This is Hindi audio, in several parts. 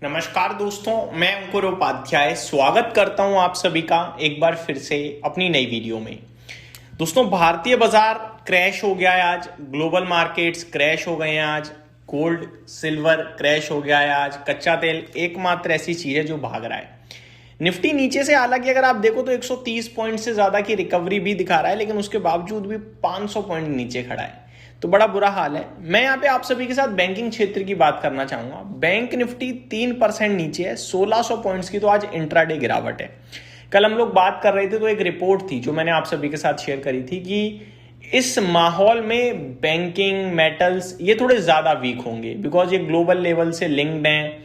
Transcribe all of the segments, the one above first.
नमस्कार दोस्तों, मैं अंकुर उपाध्याय स्वागत करता हूं आप सभी का एक बार फिर से अपनी नई वीडियो में। दोस्तों, भारतीय बाजार क्रैश हो गया है आज, ग्लोबल मार्केट्स क्रैश हो गए हैं आज, गोल्ड सिल्वर क्रैश हो गया है आज, कच्चा तेल एकमात्र ऐसी चीज है जो भाग रहा है। निफ्टी नीचे से, हालांकि अगर आप देखो तो 130 पॉइंट से ज्यादा की रिकवरी भी दिखा रहा है, लेकिन उसके बावजूद भी 500 पॉइंट नीचे खड़ा है, तो बड़ा बुरा हाल है। मैं यहाँ पे आप सभी के साथ बैंकिंग क्षेत्र की बात करना चाहूंगा। बैंक निफ्टी 3% नीचे है, 1600 पॉइंट्स की तो आज इंट्राडे गिरावट है। कल हम लोग बात कर रहे थे तो एक रिपोर्ट थी जो मैंने आप सभी के साथ शेयर करी थी कि इस माहौल में बैंकिंग मेटल्स ये थोड़े ज्यादा वीक होंगे, बिकॉज ये ग्लोबल लेवल से लिंक्ड हैं।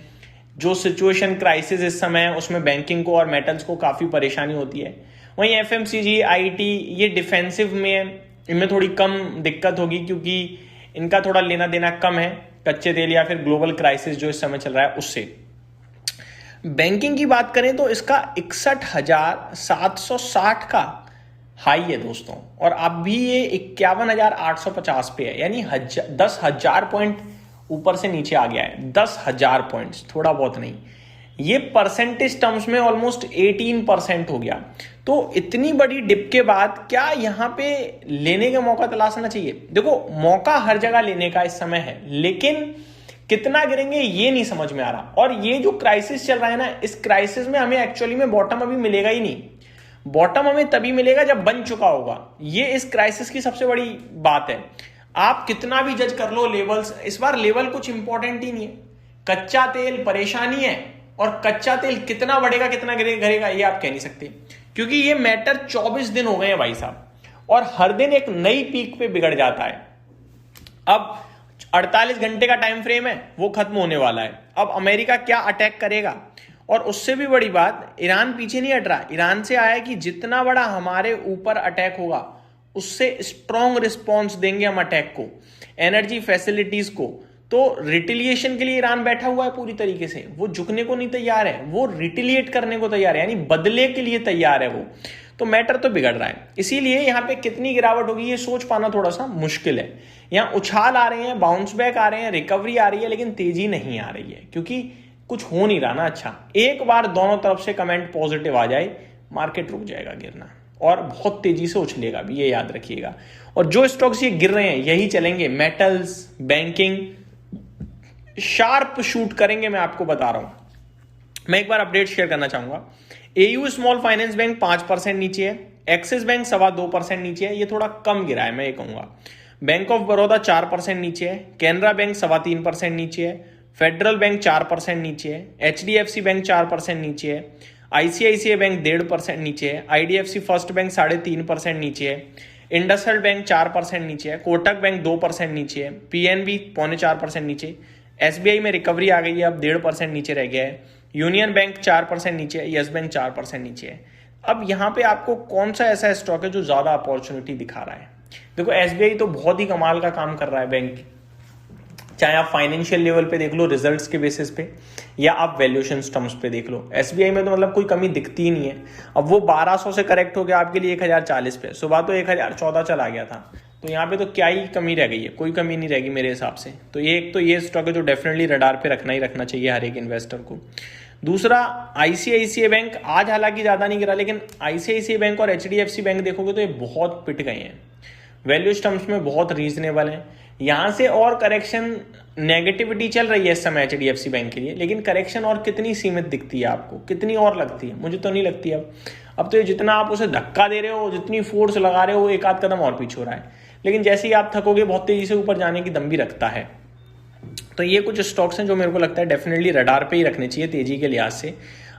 जो सिचुएशन क्राइसिस इस समय है उसमें बैंकिंग को और मेटल्स को काफी परेशानी होती है। वहीं एफएमसीजी, आईटी ये डिफेंसिव में, इनमें थोड़ी कम दिक्कत होगी क्योंकि इनका थोड़ा लेना देना कम है कच्चे तेल या फिर ग्लोबल क्राइसिस जो इस समय चल रहा है उससे। बैंकिंग की बात करें तो इसका 61,760 का हाई है दोस्तों, और अब भी ये 51,850 पे है, यानी 10,000 पॉइंट ऊपर से नीचे आ गया है। 10,000 पॉइंट्स, थोड़ा बहुत नहीं, ये परसेंटेज टर्म्स में ऑलमोस्ट 18% हो गया। तो इतनी बड़ी डिप के बाद क्या यहां पे लेने का मौका तलाशना चाहिए? देखो, मौका हर जगह लेने का इस समय है, लेकिन कितना गिरेंगे ये नहीं समझ में आ रहा। और ये जो क्राइसिस चल रहा है ना, इस क्राइसिस में हमें एक्चुअली में बॉटम अभी मिलेगा ही नहीं। बॉटम हमें तभी मिलेगा जब बन चुका होगा। ये इस क्राइसिस की सबसे बड़ी बात है। आप कितना भी जज कर लो लेवल्स, इस बार लेवल कुछ इंपॉर्टेंट ही नहीं है। कच्चा तेल परेशानी है, और कच्चा तेल कितना बढ़ेगा कितना गिरेगा ये आप कह नहीं सकते, क्योंकि ये मैटर 24 दिन हो गए हैं भाई साहब, और हर दिन एक नई पीक पे बिगड़ जाता है। अब 48 घंटे का टाइम फ्रेम है, वो खत्म होने वाला है। अब अमेरिका क्या अटैक करेगा, और उससे भी बड़ी बात, ईरान पीछे नहीं हट रहा। ईरान से आया कि जितना बड़ा हमारे ऊपर अटैक होगा उससे स्ट्रॉन्ग रिस्पॉन्स देंगे हम अटैक को, एनर्जी फैसिलिटीज को। तो रिटिलिएशन के लिए ईरान बैठा हुआ है पूरी तरीके से, वो झुकने को नहीं तैयार है, वो रिटिलिएट करने को तैयार है, यानी बदले के लिए तैयार है वो। तो मैटर तो बिगड़ रहा है, इसीलिए यहाँ पे कितनी गिरावट होगी ये सोच पाना थोड़ा सा मुश्किल है। यहाँ उछाल आ रहे हैं, बाउंस बैक आ रहे हैं, रिकवरी आ रही है, लेकिन तेजी नहीं आ रही है क्योंकि कुछ हो नहीं रहा ना। अच्छा, एक बार दोनों तरफ से कमेंट पॉजिटिव आ जाए, मार्केट रुक जाएगा गिरना, और बहुत तेजी से उछलेगा भी, ये याद रखिएगा। और जो स्टॉक्स ये गिर रहे हैं यही चलेंगे, मेटल्स, बैंकिंग शार्प शूट करेंगे, मैं आपको बता रहा हूं। मैं एक बार अपडेट शेयर करना चाहूंगा। एयू स्मॉल फाइनेंस बैंक 5% नीचे है, एक्सिस बैंक 2.25% नीचे है, ये थोड़ा कम गिरा है मैं ये कहूंगा। बैंक ऑफ बड़ौदा 4% नीचे है, कैनरा बैंक 3.25% नीचे है, फेडरल बैंक 4% नीचे है, एचडीएफसी बैंक 4% नीचे है, आईसीआईसीआई बैंक 1.5% नीचे है, आईडीएफसी फर्स्ट बैंक 3.5% नीचे है, इंडसइंड बैंक 4% नीचे है, कोटक बैंक 2% नीचे है, पीएनबी 3.25% नीचे, एसबीआई में रिकवरी आ गई है, अब 1.5% नीचे रह गया है, यूनियन बैंक 4% नीचे है, यस बैंक 4% नीचे है। अब यहाँ पे आपको कौन सा ऐसा स्टॉक है जो ज्यादा अपॉर्चुनिटी दिखा रहा है? देखो, एसबीआई तो बहुत ही कमाल का काम कर रहा है बैंक, चाहे आप फाइनेंशियल लेवल पे देख लो रिजल्ट्स के बेसिस पे, या आप वैल्यूएशन टर्म्स पे देख लो। एसबीआई में तो मतलब कोई कमी दिखती ही नहीं है। अब वो 1200 से करेक्ट हो गया आपके लिए 1040 पे, सुबह तो 1014 चला गया था, तो यहाँ पे तो क्या ही कमी रह गई है? कोई कमी नहीं रहेगी मेरे हिसाब से। तो ये एक तो ये स्टॉक है जो डेफिनेटली रडार पे रखना ही रखना चाहिए हर एक इन्वेस्टर को। दूसरा, आईसीआईसीआई बैंक आज हालांकि ज्यादा नहीं गिरा, लेकिन आईसीआईसीआई बैंक और एचडीएफसी बैंक देखोगे तो ये बहुत पिट गए हैं, वैल्यू टर्म्स में बहुत रीजनेबल है। यहां से और करेक्शन, नेगेटिविटी चल रही है इस समय एचडीएफसी बैंक के लिए, लेकिन करेक्शन और कितनी सीमित दिखती है आपको, कितनी और लगती है? मुझे तो नहीं लगती। अब तो ये जितना आप उसे धक्का दे रहे हो, जितनी फोर्स लगा रहे हो, एक आध कदम और पीछे हो रहा है, लेकिन जैसे ही आप थकोगे बहुत तेजी से ऊपर जाने की दम भी रखता है। तो ये कुछ स्टॉक्स हैं जो मेरे को लगता है डेफिनेटली रडार पे ही रखने चाहिए तेजी के लिहाज से।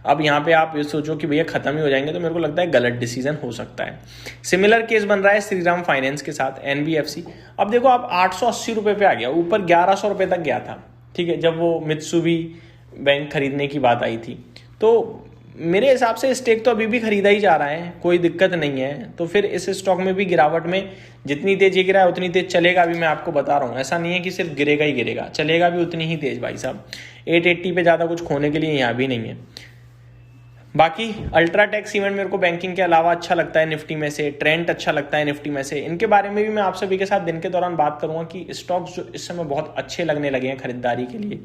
अब यहाँ पे आप ये सोचो कि भैया खत्म ही हो जाएंगे, तो मेरे को लगता है गलत डिसीजन हो सकता है। सिमिलर केस बन रहा है श्रीराम फाइनेंस के साथ, एनबीएफसी। अब देखो, आप 880 रुपए पे आ गया, ऊपर 1100 रुपए तक गया था, ठीक है, जब वो मित्सुबी बैंक खरीदने की बात आई थी। तो मेरे हिसाब से स्टेक तो अभी भी खरीदा ही जा रहा है, कोई दिक्कत नहीं है। तो फिर इस स्टॉक में भी गिरावट में जितनी तेज ये गिरा है उतनी तेज चलेगा भी, मैं आपको बता रहा हूँ। ऐसा नहीं है कि सिर्फ गिरेगा ही गिरेगा, चलेगा भी उतनी ही तेज भाई साहब। 880 पे ज्यादा कुछ खोने के लिए यहाँ भी नहीं है। बाकी अल्ट्राटेक सीमेंट मेरे को बैंकिंग के अलावा अच्छा लगता है निफ्टी में से, ट्रेंड अच्छा लगता है निफ्टी में से। इनके बारे में भी मैं आप सभी के साथ दिन के दौरान बात करूंगा कि स्टॉक्स जो इस समय बहुत अच्छे लगने लगे हैं खरीदारी के लिए।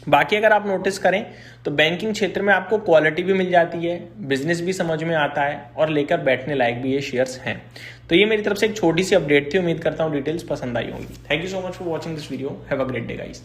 बाकी अगर आप नोटिस करें तो बैंकिंग क्षेत्र में आपको क्वालिटी भी मिल जाती है, बिजनेस भी समझ में आता है और लेकर बैठने लायक भी ये शेयर्स हैं। तो ये मेरी तरफ से एक छोटी सी अपडेट थी। उम्मीद करता हूँ डिटेल्स पसंद आई होंगी। Thank you so much for watching this video. Have a great day guys.